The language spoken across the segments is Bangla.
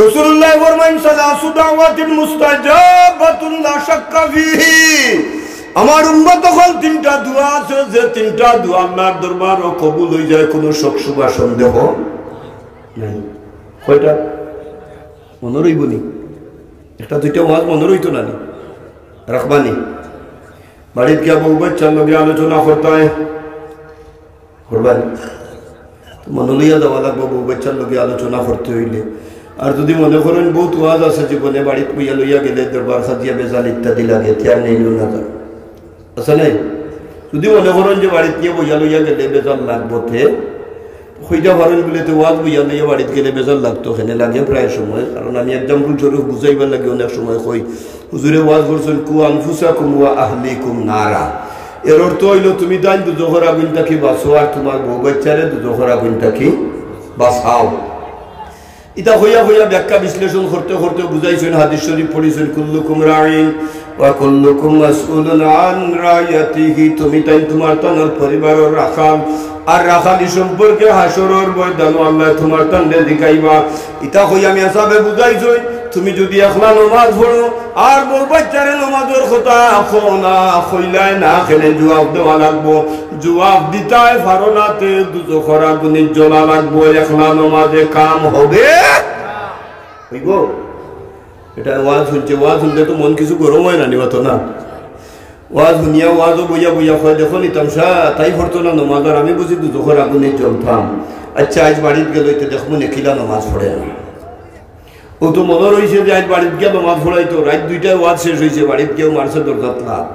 রাসূলুল্লাহ ফরমায়েন সালাসু দাওয়াতিন মুস্তাজাবাতুন লা শাক্কা ফিহি। আমার উম্মত তখন তিনটা দোয়া আছে যে তিনটা দোয়া আল্লাহর দরবারে কবুল হয়ে যায়, কোনো শক শুবা সন্দেহ নাই। কয়টা মনে রইবনি? একটা দুইটা ওয়াজ মনে রইতো না রাখবানি। বাড়িতে গিয়া বউ বাচ্চার লগে আলোচনা করতে হয় করবানি, মনে লইয়া যাওয়া লাগবো বউ বাচ্চার লগে আলোচনা করতে হইলে। আর যদি মনে করেন বহুত ওয়াজ আছে জীবনে বাড়িতে বইয়া লইয়া গেলে দরবার সাজিয়া বেজাল ইত্যাদি লাগে, তিয়ার নেই না যান আছে নাই? যদি মনে করেন যে বাড়িতে নিয়ে বইয়া লইয়া গেলে বেজাল লাগবো তে হইটা পারেন বলে তো ওয়াজ বইয়া লইয়া বাড়িতে গেলে বেজাল লাগতো, এখানে লাগে প্রায় সময়। কারণ আমি এক্সাম্পল স্বরূপ বুঝাইবার লাগে অনেক সময় কই হুজুরে ওয়াজ করছেন কু আনফুসাকুম ওয়া আহলিকুম নারা। এর অর্থ হইল তুমি তাই দুজখর আগুন থাকি বাঁচো আর তোমার বউ বাচ্চারে দুজখর আগুন থাকি বাঁচাও। ইটা হইয়া হইয়া ব্যাখ্যা বিশ্লেষণ করতে করতে বুঝাইছেন, হাদিস শরীফ পড়িছেন কুল্লুকুম রাইন ওয়া কুল্লুকুম মাসউলুন আন রায়াতিহি। তুমি তাই তোমার তানার পরিবারের রাখাল, আর রাখালি সম্পর্কে হাসরের ময়দানে আল্লাহ তোমার তান্ডে দেখাইবা। ইটা হইয়া আমি আসাবে বুঝাইছই তুমি যদি একলা নামাজ পড়ো আর বউ বাচ্চারে নামাজের কথা না কইলাই না খেলে জবাব দেওয়া লাগবো। জবাব দিতাই ফারনাতে দুজখর আগুনে জ্বলা লাগবো, একলা নামাজে কাম হবে হইব? এটা ওয়াজ শুনছে, ওয়াজ শুনতে তো মন কিছু গরম হয় না নিবা তো না? ওয়াজ শুনিয়া ওয়াজও বইয়া বইয়া হয় দেখো নি তামসা তাই পড়তো না নামাজ, আর আমি বুঝি দুজখর আগুনে জ্বলতাম। আচ্ছা আজ বাড়িতে গেল দেখবো নেখিলা নামাজ পড়ে না। ও তো মনে রয়েছে যে আজ বাড়িতে গিয়ে নামাজ পড়াইতো, রাত 2টায় ওয়াজ শেষ হয়েছে, বাড়িতে গিয়েও মারছে দরজাত লাত।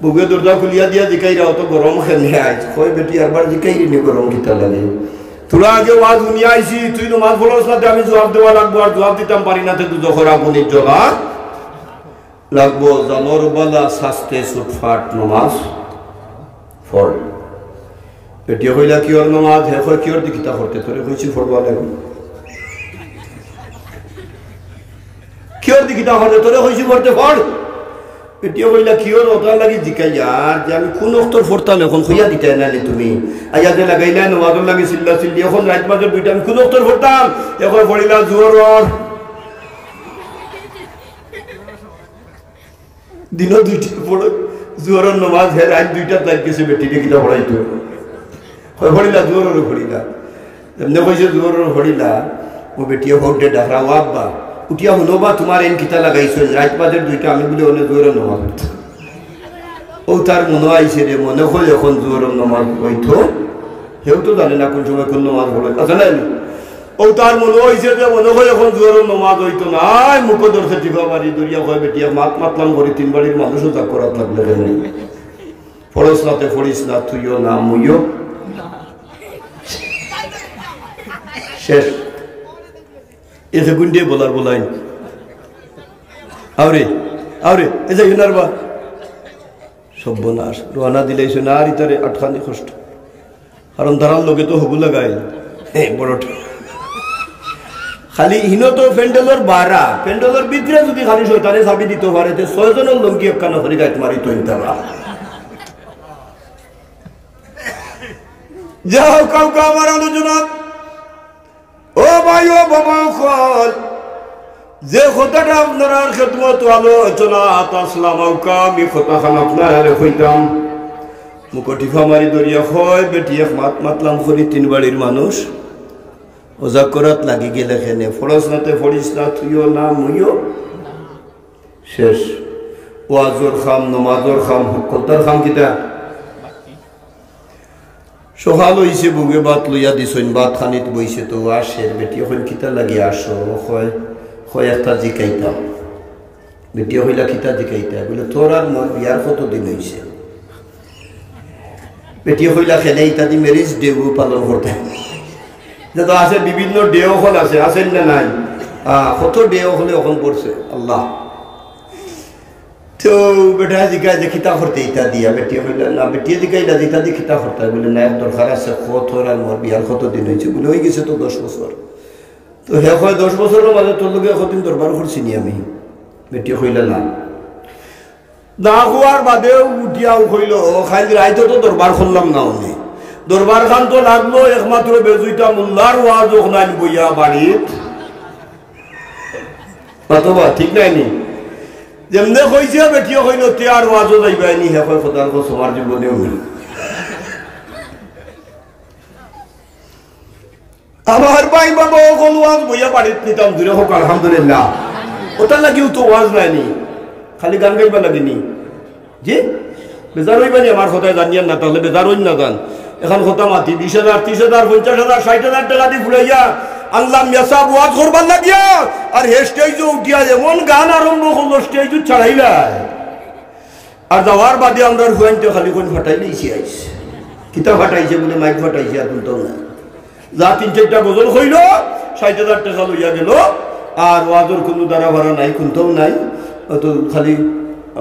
বুকে দরজা খুলিয়া দিয়া জিকাইরা অত গরম খেলে আজ কয় বেটি আরবার জিকাইরি নি গরম কিতা লাগে? তোরা আগে ওয়াজ শুনিয়া আইসি, তুই নামাজ পড়াস না, আমি জবাব দেওয়া লাগবো, আর জবাব দিতাম পারি না, দুজখর আগুনে জ্বলা লাগবো। জানর বালা শাস্তে সুটফাট নামাজ ফল। বেটিয়া কইলা কিয়র নামাজ? হে কয় কিয়র দি কিতা করতে? তোরে কইছি পড়বা লাগবে। কিয়র দি কিতা করতে? তোরে কইছি পড়তে পড়। বেটিয়া কইলা কিয়র? ওটা লাগি জিকাই আর যে আমি কোন অক্ষর পড়তাম এখন কইয়া দিতে না তুমি আইয়া যে লাগাইলা নামাজের লাগি চিল্লা চিল্লি, এখন রাত বাজে 2টা আমি কোন অক্ষর পড়তাম, এখন পড়িলা জোর দিন 2টা পড়ো জোরের নামাজ। হে রাত 2টার লাগ গেছে বেটিকে কিতা পড়াইতো পড়িলা জোরের পড়িলা, এমনি কইছে জোরের পড়িলা। ও বেটিয়া ভোটে ডাকরা ও আব্বা উঠিয়া শুনবা তোমার এন কিতা লাগাইছো রাত বাজে 2টা, আমি বলে অনেক জোরের নামাজ। ও তার মনে আইছে রে, মনে হয় এখন জোরের নামাজ হইতো, সেও তো জানে না কোন সময় কোন নামাজ পড়ে আছে না। ও তার মনে হয়েছে যে মনে হয় এখন জোরের নামাজ হইতো না, মুখ ধরছে টিপা বাড়ি দরিয়া হয় বেটিয়া মাতলাম করে 3 বাড়ির মানুষও যা করাত লাগলে পড়স নাতে পড়িস না তুইও না মুইও শেষ। এসে গুন্ডে বলার বলাই আরে আরে এই যে ইনারবা সর্বনাশ রোয়ানা দিলেইছো না, আর ইতারে আটখানি কষ্ট, কারণ তারার লোকে তো হবু লাগাই বড়টা খালি হিন তো প্যান্ডেলের বাড়া, প্যান্ডেলের ভিতরে যদি খালি শয়তানে চাবি দিতে পারে 6 জনের লঙ্কি একখানা হরি গাইত মারি তো ইন্তারা যাও কাউকে আমার আলোচনা। ও ভাই ও বাবা খল যে কথাটা আপনার খেদমত আলোচনা আসলাম আমি কথাখান আপনার হইতাম মুকটিফা মারি দরিয়া হয় বেটি এক মাতলাম করি 3 বাড়ির মানুষ ওজা করাত লাগি গেলে খেনে ফরস নাতে ফরিস না তুইও না মুইও শেষ। ওয়াজর খাম নমাজর খাম হকতার খাম কিতা সকাল হইছে বুগে বাত লইয়া দিছইন বাত খানিত বইছে তো আসের বেটি হইল কিতা লাগি আসো হয় হয় একটা জিকাইতাম। বেটি হইলা কিতা জিকাইতা বলে তোর আর মোর বিয়ার কতদিন হইছে? বেটি হইলা খেলে ইত্যাদি ম্যারেজ ডে পালন করতে যত আছে বিভিন্ন ডে হল আছে আছেন না নাই? কত ডে হলে এখন পড়ছে আল্লাহ। তো বেটা জিগাই যে খিতা করতে ইতা দিয়া বেটি হইলা না, বেটি জিগাইলা ইতা দিয়ে খিতা করতে বলে না দরকার আছে কত আর মোর বিয়ার কতদিন হয়েছে বলে হয়ে গেছে তো 10 বছর। তো হে হয় 10 বছরের মাঝে তোর লোকে কতদিন দরবার করছি নি আমি? বেটি হইলা না না হওয়ার বাদেও উঠিয়াও হইল খাইল রাইতে তো দরবার করলাম না উনি দরবার খান তো লাগলো একমাত্র বেজুইটা মোল্লার ওয়াজ ওখানে বইয়া বাড়িত অথবা ঠিক নাই নি যেমনে কইছে বেটিও কইল তে আর ওয়াজও যাইবাই নি হে কয় খোদার কসম আর জীবনেও না আমার ভাই বাবা কোন ওয়াজ বইয়া বাড়িতে নিতাম দূরে হোক আলহামদুলিল্লাহ ওটার লাগিও তো ওয়াজ নাইনি খালি গান গাইবা লাগেনি জি বেজার হইবানি আমার কথায় জানিয়েন না তাহলে বেজার হইন না গান এখন কথা মাতি 20,000 30,000 50,000 60,000 টাকা দিয়ে ফুলাইয়া আনলাম মেসাব ওয়াজ করবার লাগিয়া আর হে স্টেজে উঠিয়া যেমন গান আরম্ভ করলো স্টেজ ছাড়াইলা আর যাওয়ার বাদে আমরা হুয়াইতে খালি কোন ফাটাইলেইছি আইছে কিতা ফাটাইছে বলে মাইক ফাটাইছে আর কোনটাও না যা 3-4টা গজল হইল 60,000 টাকা লইয়া গেল আর ওয়াজের কোনো দ্বারা ভাড়া নাই কোনটাও নাই তো খালি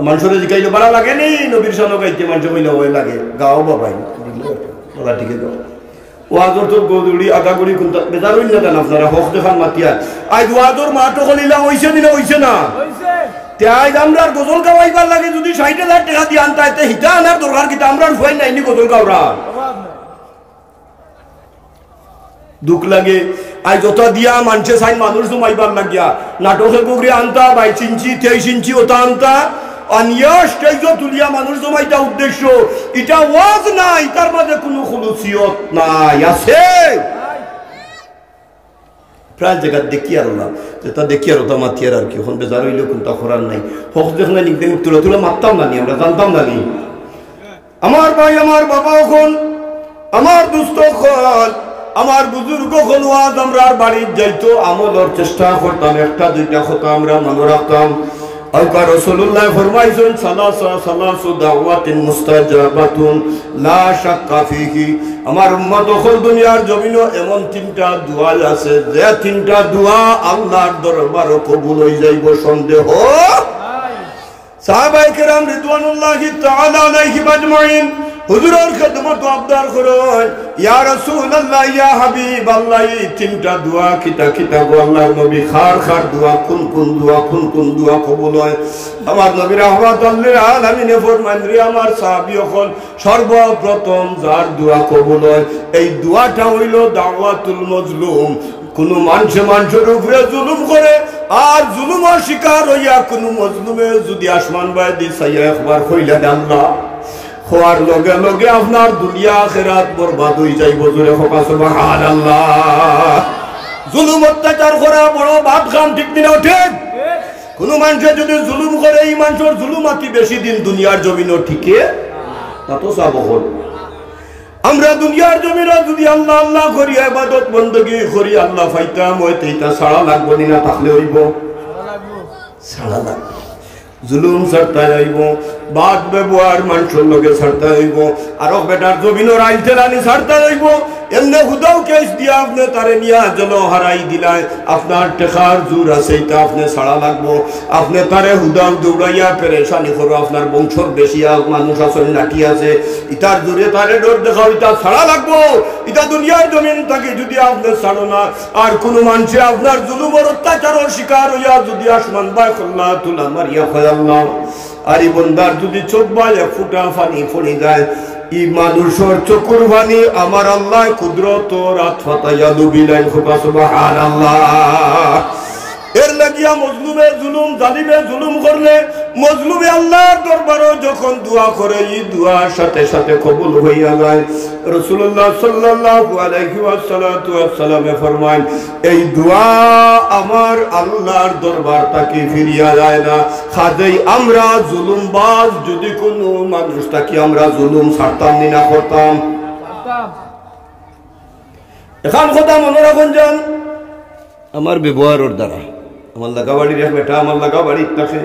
মানুষের জিকাইলে ভাড়া লাগে নি নবীর সানো গাইতে মানুষ কইলে ওই লাগে গাও বাবাই ওলা ঠিক আছে ওয়াজর তো গদুড়ি আগাগুড়ি কোনটা বেজার হইন না আপনারা হক দেখান মাতিয়া আজ ওয়াজর মাটো কলিলা হইছে দিনা হইছে না হইছে তাই আমরা গজল গাওয়াইবার লাগে যদি 60,000 টাকা দিয়ে আনতাইতে হিতা আনার দরকার কি আমরা হই নাইনি গজল গাওরা দুঃখ লাগে আজ যত দিয়া মানুষে সাইন মানুষ জমাইবার লাগিয়া নাটকের গুগরি আনতা 22 ইঞ্চি 23 ইঞ্চি ওটা আনতা আনিয়া স্টেজ তুলিয়া মানুষ জমাইতা উদ্দেশ্য এটা ওয়াজ নাই তার মাঝে কোনো খুলুসিয়ত নাই আছে প্রায় জায়গা দেখি আর না যেটা দেখি আর ওটা মাতিয়ার আর কি এখন বেজার হইলেও কোনটা করার নাই হক দেখ না নিকতে তুলে তুলে মারতাম না নি আমরা জানতাম না নি আমার ভাই আমার বাবা এখন আমার দুস্থ খল আমার বুজুর্গ হল ওয়াজ আমরা বাড়ির যাইতো আমলের চেষ্টা করতাম একটা দুইটা কথা আমরা মনে রাখতাম আল্লাহ রাসূলুল্লাহ ফরমাইছেন সালাসু দাওয়াতিন মুস্তাজাবাতুন লা শাক্কা ফিহি আমার উম্মত হল দুনিয়ার জমিনে এমন 3টা দোয়া আছে যে 3টা দোয়া আল্লাহর দরবারে কবুল হয়ে যাইব সন্দেহ নাই সাহাবায়ে কেরাম রিদওয়ানুল্লাহি তাআলা আলাইহিম আজমাইন হুজুরের খেদমত আবদার করেন ইয়া রাসূলুল্লাহ ইয়া হাবিবাল্লাহ 3টা দোয়া কিতা কিতা গো আল্লাহর নবী খার খার দোয়া কোন দোয়া কবুল হয় আমার নবী রাহমাতুল লিল আলামিন ফরমান রে আমার সাহাবী হল সর্বপ্রথম যার দোয়া কবুল হয় এই দোয়াটা হইল দাওয়াতুল মাজলুম কোন মানুষের উপরে জুলুম করে আর জুলুমের শিকার হইয়া কোন মাজলুমে যদি আসমান বাই দি সাইয়া একবার কইলা আল্লাহ খোয়ার লগে লগে আপনার দুনিয়া আখিরাত বরবাদ হয়ে যাইব জোরে হোকা সুবহানাল্লাহ জুলুম অত্যাচার করা বড় বাদ খান ঠিক দিনে ওঠে কোন মানুষে যদি জুলুম করে এই মানুষের জুলুমাতি বেশি দিন দুনিয়ার জমিনে ঠিকে তা তো সাবহল আমরা দুনিয়ার জমিনে যদি আল্লাহ আল্লাহ করি ইবাদত বندگی করি আল্লাহ ফাইতাম হইতে এটা ছাড়া লাগবে না তাহলে হইব ছাড়া লাগবে জুলুম ছাড়তে হইব বাদ ব্যবহার মানুষের লগে ছাড়তে হইব আরো বেটার জমিনের আইল ঠেলানি ছাড়তে হইব এমনি হুদাও কেস দিয়া আপনি তারে নিয়া জল হারাই দিলাই আপনার টেকার জোর আছে এটা আপনি ছাড়া লাগবো আপনি তারে হুদাও দৌড়াইয়া পেরেশানি করো আপনার বংশর বেশি মানুষ আছে লাঠি আছে ইটার জোরে তারে ডর দেখাও এটা ছাড়া লাগবো এটা দুনিয়ার জমিন থাকে যদি আপনি ছাড়ো না আর কোন মানুষে আপনার জুলুমের অত্যাচারের শিকার হইয়া যদি আসমান বাই খোল্লা তুলা মারিয়া ফয়াল্লাহ আর এই বন্দার যদি চোখ বাই এক ফুটা পানি পড়ে যায় ই মানুষের চকুর পানি আমার আল্লাহ কুদরত রাত ফাতাইয়া ডুবিলাইন সুবহানাল্লাহ এর লাগিয়া মজলুমের জুলুম জালিমের জুলুম করলে মজলুমে আল্লাহর দরবারে যখন দোয়া করে এই দোয়ার সাথে সাথে কবুল হইয়া যায় রাসূলুল্লাহ সাল্লাল্লাহু আলাইহি ওয়াসাল্লাম ফরমান এই দোয়া আমার আল্লাহর দরবার থেকে ফিরিয়া যায় না খাদেই আমরা জুলুমবাজ যদি কোনো মানুষ থাকি আমরা জুলুম ছাড়তাম না করতাম এখন কথা মনে রাখুন যান আমার ব্যবহারের দ্বারা আমার লাগা বাড়ির এক বেটা আমার লাগা বাড়ির থাকে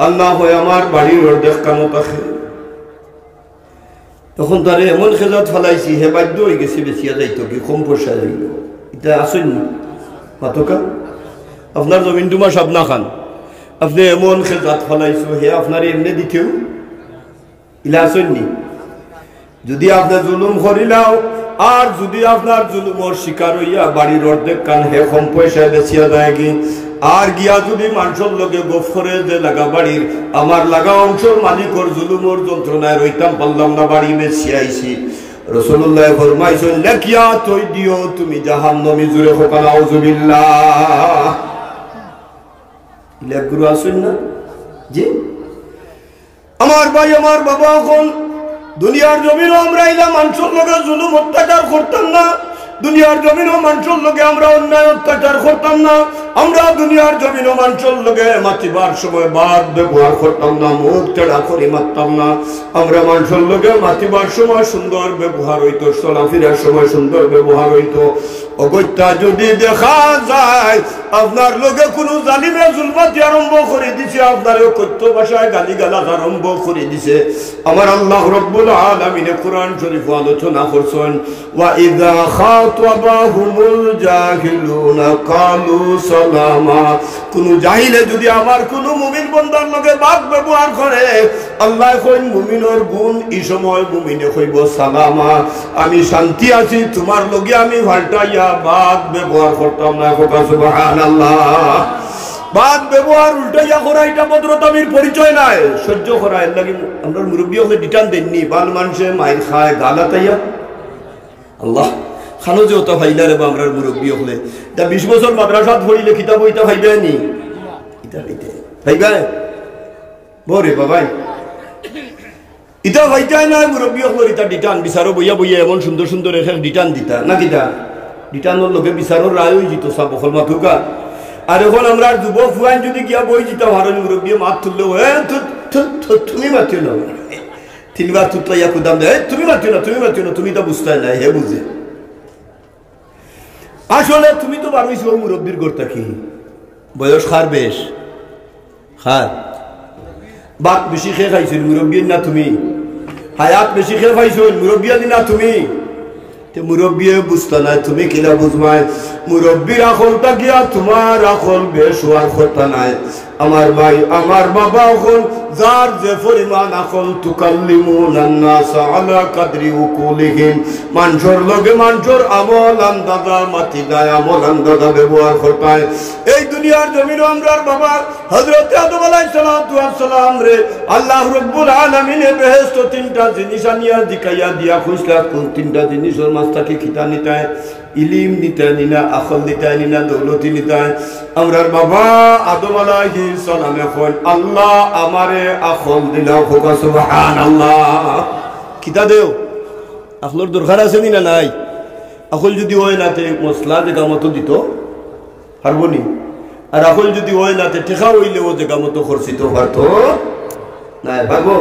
আল্লাহ হয় আমার বাড়ির অর্ধেক কামও থাকে তখন তারে এমন খেজাত ফেলাইছি হে বাধ্য হয়ে গেছি বেশিয়া যাইতো কি কম পয়সা যাইল এটা আসেন না মাতকা আপনার জমিন তোমার সাবনা খান আপনি এমন খেজাত ফেলাইছো হে আপনার এমনি দিতেও ইলা আসেন নি যদি আপনি জুলুম করিলাও আর যদি আপনার জুলুমের শিকার হইয়া বাড়ির অর্ধেক কান হে কম পয়সায় বেচিয়া যায় কি আর গিয়া যদি মানুষের লগে গফ করে যে লাগা বাড়ির আমার লাগা অংশের মালিকর জুলুমের যন্ত্রণায় রইতাম পারলাম না বাড়ি বেচিয়ে আইছি রাসূলুল্লাহ ফরমাইছেন নাকিয়া তুই দিও তুমি জাহান্নামী জুরে হোক নাউযুবিল্লাহ লেগুরু আসুন না জি আমার ভাই আমার বাবা এখন দুনিয়ার জমিনও আমরা এলাম মানুষের লোকে জুলুম অত্যাচার করতাম না দুনিয়ার জমিনও মানুষের লোকে আমরা অন্যায় অত্যাচার করতাম না আমরা দুনিয়ার জমিনও মানুষের লোকে মাতিবার সময় বাদ ব্যবহার করতাম না মুখ টেড়া করে মারতাম না আমরা মানুষের লোকে মাতিবার সময় সুন্দর ব্যবহার হইতো চলাফেরার সময় সুন্দর ব্যবহার হইতো অগত্যা যদি দেখা যায় আপনার লোকে কোনো জালিমে জুলমাতি আরম্ভ করে দিছে আপনার কথ্য ভাষায় গালিগালাজ আরম্ভ করে দিছে আমার আল্লাহ রব্বুল আলামিন কোরআন শরীফ আলোচনা করছেন ওয়া ইযা খাতাবাহুমুল জাহিলুনা ক্বালু সালামা কোন জাহিলে যদি আমার কোন মুমিন বান্দার লগে বাদ ব্যবহার করে আল্লাহ কইন মুমিনের গুণ এই সময় মুমিনে কইব সালামা আমি শান্তি আছি তোমার লগে আমি ভালটাইয়া বাদ ব্যবহার করতাম না সুবহানাল্লাহ বাদ ব্যবহার উল্টাইয়া করা এটা ভদ্রতামির পরিচয় নাই সহ্য করা এর লাগি আমরা মুরব্বী হলে ডিটান দেননি বাল মানুষে মাইর খায় গালাতাইয়া আল্লাহ খানো যে ওটা ভাইলা রে আমরা মুরব্বী হলে তা 20 বছর মাদ্রাসাত পড়িলে কিতাব ওইটা ভাইবে নি এটা ভাইবে বরে বাবাই ইটা ভাইটাই না মুরব্বী হলে এটা ডিটান বিচারো বইয়া বইয়া এমন সুন্দর সুন্দর এক ডিটান দিতা না কিটা ডিটানোর লোকে বিচারোর রায় হয়ে যেত সব বখল মাথুকা আর এখন আমরা যুবক ফুয়ান যদি গিয়া বই দিতাম হারণ মুরব্বী মাত তুললে তুমি মাতিও না তিনবার তুতলাইয়া কুদাম দেয় তুমি মাতিও না তুমি তো বুঝতে নাই হে বুঝে আসলে তুমি তো পারমিস মুরব্বীর গড়তা কি বয়স খার বেশ খার বাক বেশি খেয়ে খাইছিল মুরব্বীর না তুমি হায়াত বেশি খেয়ে খাইছিল মুরব্বী না তুমি মুরব্বী বুঝতে নাই তুমি কিনা বুঝবাই মুরব্বীর আকলটা গিয়া তোমার আকল বেশ হওয়ার কথা নাই আমার ভাই আমার বাবা আকল যার যে পরিমাণ আকল তুকাল্লিমুনান নাস আলা কাদরি উকুলিহিম মানুষের লগে মানুষের আমল আন্দাজা মাতি দেয় আমল আন্দাজা ব্যবহার করতায় এই দুনিয়ার জমিন আমরার বাবা হযরত আদম আলাইহিস সালাতু ওয়াস সালাম রে আল্লাহ রাব্বুল আলামিন বেহেশত তিনটা জিনিস আনিয়া দিকাইয়া দিয়া খুশলা কোন তিনটা জিনিসের মাস্তাকে খিতা নিতায় ইলিম নিতায় নিনা আকল নিতায় নিনা দৌলতি নিতায় আমরার বাবা আদম আলাইহিস সালাম এখন আল্লাহ আমারে আকল দিলাও হোকা সুবহানাল্লাহ খিতা দেও আকলর দরকার আছে না নাই আকল যদি হয় না তে মশলা জায়গা মতো দিত পারবনি আর আকল যদি হয় না তে টেকা হইলে ও জায়গা মতো খরচিত পারতো নাই পারবো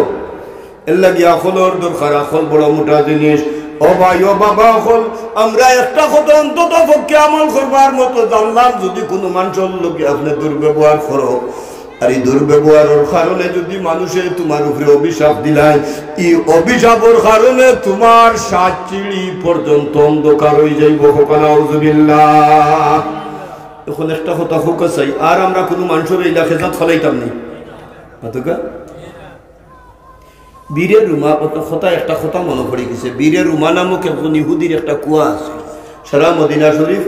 এর লাগি আকলর দরকার আকল বড় মোটা জিনিস ও ভাই ও বাবা আকল আমরা একটা কথা অন্তত পক্ষে আমল করবার মতো জানলাম যদি কোনো মানুষের লোকে আপনি দুর্ব্যবহার করো আর এই দুর্ব্যবহারের কারণে যদি মানুষে তোমার উপরে অভিশাপ দিলায় এই অভিশাপের কারণে তোমার 7 চিড়ি পর্যন্ত অন্ধকার হয়ে যাইব নাউযুবিল্লাহ এখন একটা কথা ফোকাস চাই আর আমরা কোনো মানুষের এই লাখেজাত ফলাইতাম নি মাতুকা বীরের রুমা কথা একটা কথা মনে পড়ে গেছে বীরের রুমা নামক একজন ইহুদির একটা কুয়া আছে সারা মদিনা শরীফ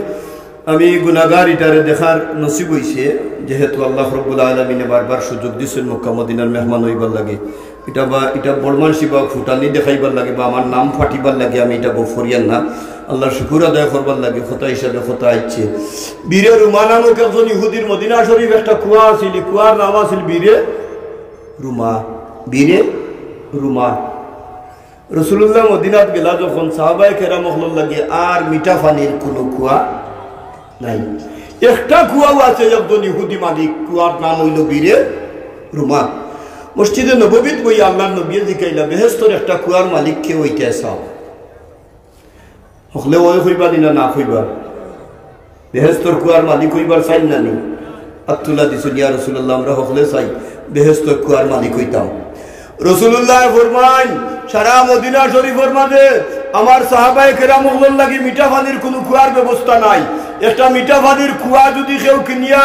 আমি গুনাহগার ইটারে দেখার নসিব হইছে যেহেতু আল্লাহ রাব্বুল আলামিন বারবার সুযোগ দিয়েছেন মক্কা মদিনার মেহমান হইবার লাগে এটা বড়মান শিবা ফুটানি দেখাইবার লাগে বা আমার নাম ফাটিবার লাগে আমি এটা বফরিয়ান না আল্লাহর শুকর আদায় করবার লাগে কথা হিসাবে কথা আইছে বীরের রুমা নামক একজন ইহুদির মদিনা শরীফ একটা কুয়া আছিল কুয়ার নাম আছিল বীরে রুমা বীরে রুমা রাসূলুল্লাহ মদিনাত গেলা যখন সাহাবায়ে কেরাম হল লাগে আর মিঠা পানির কোনো কুয়া নাই একটা কুয়াও আছে একজন ইহুদি মালিক কুয়ার নাম হইল বীরে রুমা মসজিদে নববীত বই আল্লাহর নবী জিকাইলা বেহেশতের একটা কুয়ার মালিক কে হইতে চাও হকলে ওই হইবা দিনা না হইবা বেহেশতের কুয়ার মালিক হইবার চাই না নি আব্দুল্লাহ দিছিল ইয়া রাসূলুল্লাহ আমরা হকলে চাই বেহেশতের কুয়ার মালিক হইতাম রাসূলুল্লাহ ফরমান সারা মদিনা শরীফের মাঝে আমার সাহাবায়ে কেরামুল্লাহ লাগি মিঠা পানির কোনো কুয়ার ব্যবস্থা নাই একটা মিঠা পানির কুয়া যদি কেউ কিনিয়া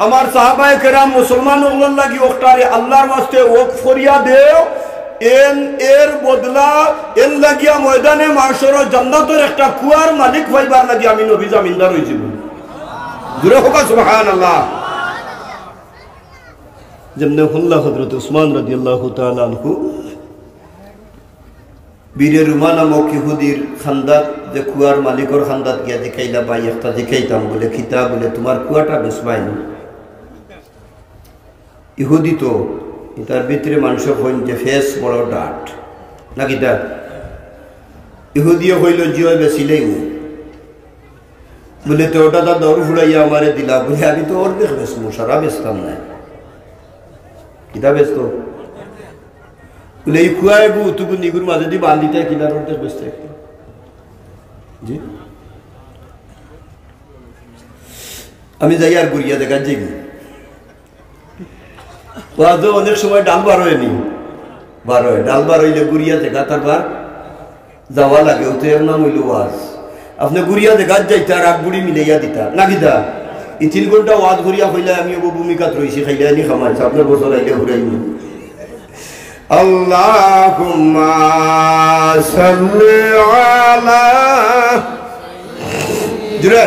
আমার সাহাবায়ে কেরাম মুসলমানগুলোর লাগি ওটারে আল্লাহর ওয়াস্তে ওয়াকফ করিয়া দেও এর বদলা এর লাগিয়া ময়দানে মাশর জান্নাতের একটা কুয়ার মালিক হইবার লাগি আমি নবী জামিনদার হইছি জোরে হোক সুবহানাল্লাহ যেমনে হুল্লাহ হযরত উসমান রাদিয়াল্লাহু তাআলা আনহু বীরের রুমা নামক ইহুদির খান্দাত যে কুয়ার মালিকর খান্দাত গিয়া দেখাইলা ভাই একটা দেখাইতাম বলে খিতা বলে তোমার কুয়াটা বেসবাই না ইহুদি তো তার ভিতরে মানুষের হইন যে ফেস বড় ডাট নাকি তা ইহুদিও হইল জিও বেশিলেই বলে তো ওটা তার দর ফুড়াইয়া আমারে দিলা বলে আমি তো ওর দেখ বেসবো সারা বেচতাম না কিতা ব্যস্ত বলে এই খুয়াই বু তুকু নিগুর মাঝে দিয়ে বান্ধিতে কিনার ওর দেখ বেচতে জি আমি যাই আর গুড়িয়া দেখা যাই ওয়াজও অনেক সময় ডাল বার হয়নি বার হয় ডাল বার হইলে গুড়িয়া দেখা তারপর যাওয়া লাগে ওতে এর নাম হইল ওয়াজ আপনি গুড়িয়া দেখা যাইতা আর বুড়ি মিলাইয়া দিতা না কিতা এই 3 ঘন্টা ওয়াজ ঘুরিয়া হইলে আমি ভূমিকাত রয়েছি খাইলে আনি খামাইছি আপনার বছর আইলে ঘুরাইনি আল্লাহুম্মা সাল্লি আলা জুরে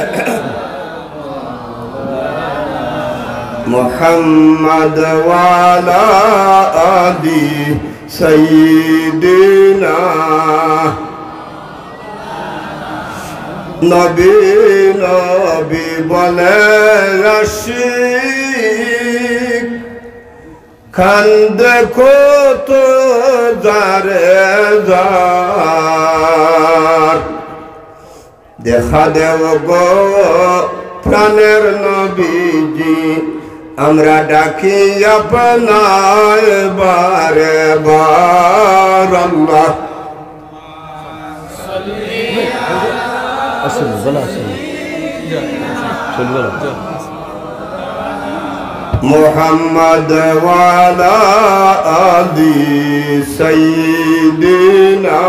মুহাম্মদ ওয়া আলা আলি সাইয়্যিদিনা নবী নবী বলে আশিক খান্দে কত জারে জার দেখা দেব গো প্রাণের নবীজি আমরা ডাকি আপনার বারে বার আল্লাহ মুহাম্মদ ওয়া আলা আলি সাইয়্যিদিনা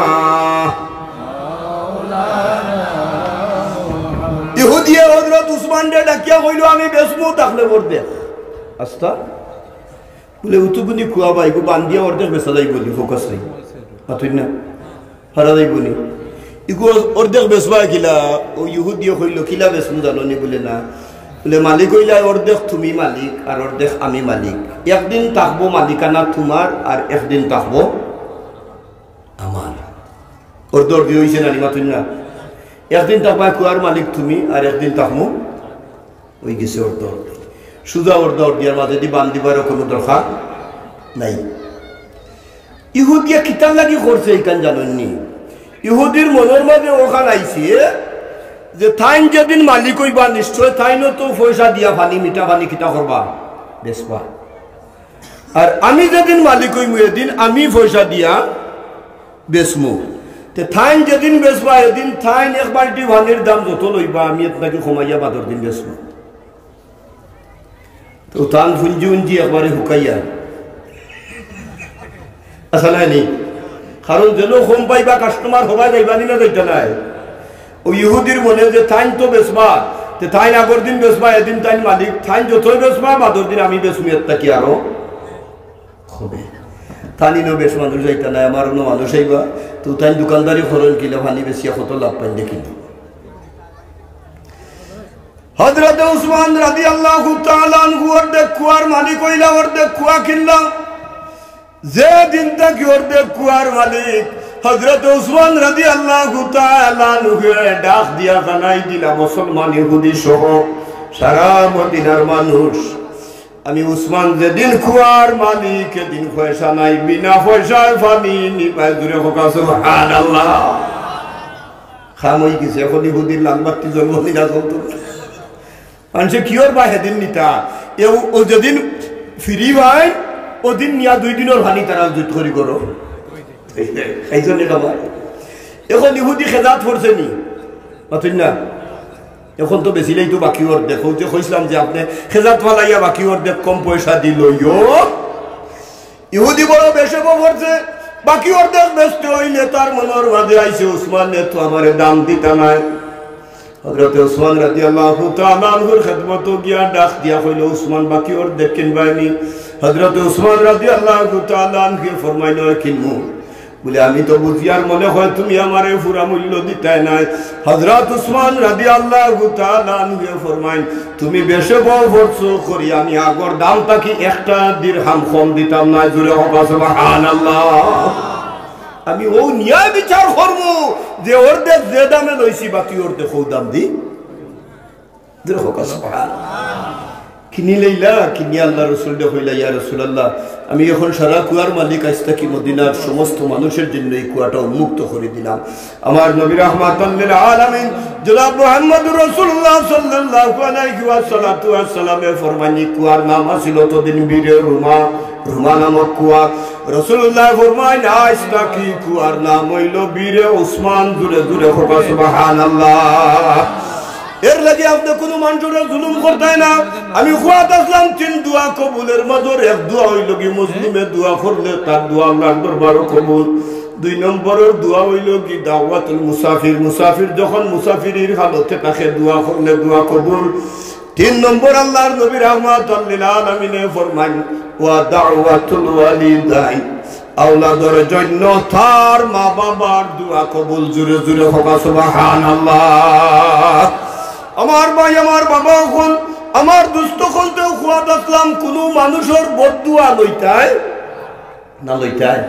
ইহুদিয়া হযরত উসমান রে ডাকিয়া কইলো আমি বেসমু তাকলে বলতে আস্তা বলে উতুগুনি কুয়া বাইকো বান্দিয়া অর্ধেক বেসা যাই বলি ফোকাস নাই আতুই না হারা যাই বলি ইগো অর্ধেক বেসবা কিলা ও ইহুদিয়া কইলো কিলা বেসমু জানোনি বলে না বলে মালিক হইলা অর্ধেক তুমি মালিক আর অর্ধেক আমি মালিক একদিন থাকবো মালিকানা তোমার আর একদিন থাকবো আমার অর্ধর দিয়ে হয়েছে না নিমা তুই না একদিন থাকবা কুয়ার মালিক তুমি আর একদিন থাকবো ওই গেছে অর্ধ অর্ধ সুজা অর্ধ অর্ধিয়ার মাঝে দিয়ে বান দিবার কোনো দরকার নাই ইহুদিয়া কিতাব লাগি করছে এইখান জানেননি ইহুদির মনের মাঝে ওখান আইছে যে থাইন যেদিন মালিক হইবা নিশ্চয় থাইনও তো পয়সা দিয়া পানি মিঠা পানি কিতা করবা বেচবা আর আমি যেদিন মালিক হইমু এদিন আমি পয়সা দিয়া বেচমু তে থাইন যেদিন বেচবা এদিন থাইন এক বালটি পানির দাম যত লইবা আমি আপনাকে কমাইয়া বাদর দিন বেচমু তো থান ফুঞ্জি উঞ্জি একবারে হুকাইয়া আসা নাই কারণ যেন কম পাইবা কাস্টমার হবাই যাইবা না যাইতা নাই ও ইহুদির মনে যে থাইন তো বেচবা তে থাইন আগর দিন বেচবা এদিন থাইন মালিক থাইন যতই বেচবা বাদর দিন আমি বেচমি একটা কি আরো হবে থানিনো বেশ মানুষ যাইতা নাই আমার অন্য মানুষ আইবা তো থাইন দোকানদারি খরচ কিলে ফানি বেশিয়া কত লাভ পাই দেখি হযরত উসমান রাদিয়াল্লাহু তাআলা আনহু অর্ধেক কুয়ার মালিক হইলা অর্ধেক কুয়া কিনলা যে দিন থেকে অর্ধেক কুয়ার মালিক হযরত উসমান রাদিয়াল্লাহু তাআলা আনহু ডাক দিয়া জানাই দিলা মুসলমান ইহুদি সহ সারা মদিনার মানুষ আমি উসমান যেদিন কুয়ার মালিক এদিন পয়সা নাই বিনা পয়সায় পানি নিপায় দূরে হোক সুবহানাল্লাহ খামই গেছে এখন ইহুদির লালবাতি জন্মদিন চলত মানুষে কিওর বা সেদিন নিতা ও যেদিন ফ্রি হয় ওদিন নিয়া 2 দিনের পানি তারা জুত করি করো এই জন্য এখন ইহুদি খেজাত পড়ছে নি পাতুন না এখন তো বেশিলেই তো বাকি ওর দেখো যে কইছিলাম যে আপনি খেজাত ফালাইয়া বাকি ওর দেখ কম পয়সা দিল ইহুদি বড় বেশে পড়ছে বাকি ওর দেখ ব্যস্ত হইলে তার মনের মাঝে আইছে উসমান নে তো আমারে দাম দিতা নাই হযরত উসমান রাদিয়াল্লাহু তাআলা আনহুর খিদমত গিয়া ডাক দিয়া কইল উসমান বাকি ওর দেখ কিনবানি হযরত উসমান রাদিয়াল্লাহু তাআলা আনহু ফরমাইলো কিনমু বলে আমি তো বুঝিয়ার মনে হয় তুমি আমারে পুরা মূল্য দিতে নাই হযরত উসমান রাদিয়াল্লাহু তাআলা আনহু ফরমাইন তুমি বেশে বউ ভরছো করি আমি আগর দাম তাকি একটা দিরহাম কম দিতাম না জুরে হবে সুবহানাল্লাহ আমি ও ন্যায় বিচার করব যে ওর দেখ যে দামে লইছি বাকি ওর দেখ দাম দি জুরে হবে সুবহানাল্লাহ কিনি লইলা, কিনি আল্লাহ রসুল হইলা ইয়া রাসূলুল্লাহ আমি এখন সারা কুয়ার মালিক আজকে কি মদিনার সমস্ত মানুষের জন্য এই কুয়াটা উন্মুক্ত করে দিলাম। আমার নবী রাহমাতাল লিল আলামিন জনাব মুহাম্মদুর রাসূলুল্লাহ সাল্লাল্লাহু আলাইহি ওয়াসাল্লামে ফরমানি কুয়ার নাম ছিল তদিন বীরে রুমা, রুমা নামক কুয়া। রাসূলুল্লাহ ফরমায় না আজকে কি কুয়ার নাম হইল বীরে উসমান। জুরে জুরে হোক সুবহানাল্লাহ। এর লাগে আপনি কোনো মানুষের জুলুম করতেন না। আমি খুয়াত আসলাম 3 দোয়া কবুলের মাঝর এক দোয়া হইল কি মুসলিমে দোয়া করলে তার দোয়া আল্লাহর দরবারে কবুল। 2 নম্বরের দোয়া হইল কি দাওয়াতুল মুসাফির, মুসাফির যখন মুসাফিরের হালতে থাকে দোয়া করলে দোয়া কবুল। 3 নম্বর আল্লাহর নবী রাহমাতুল লিল আলামিনে ফরমান ওয়া দাওয়াতুল ওয়ালিদাইন, আওলাদের জন্য তার মা বাবার দোয়া কবুল। জুরে জুরে হোক সুবহানাল্লাহ। আমার ভাই আমার বাবা হল আমার দুস্থ হলতেও খুয়াত আসলাম কোনো মানুষের বদদুয়া লইতায় না লইতায়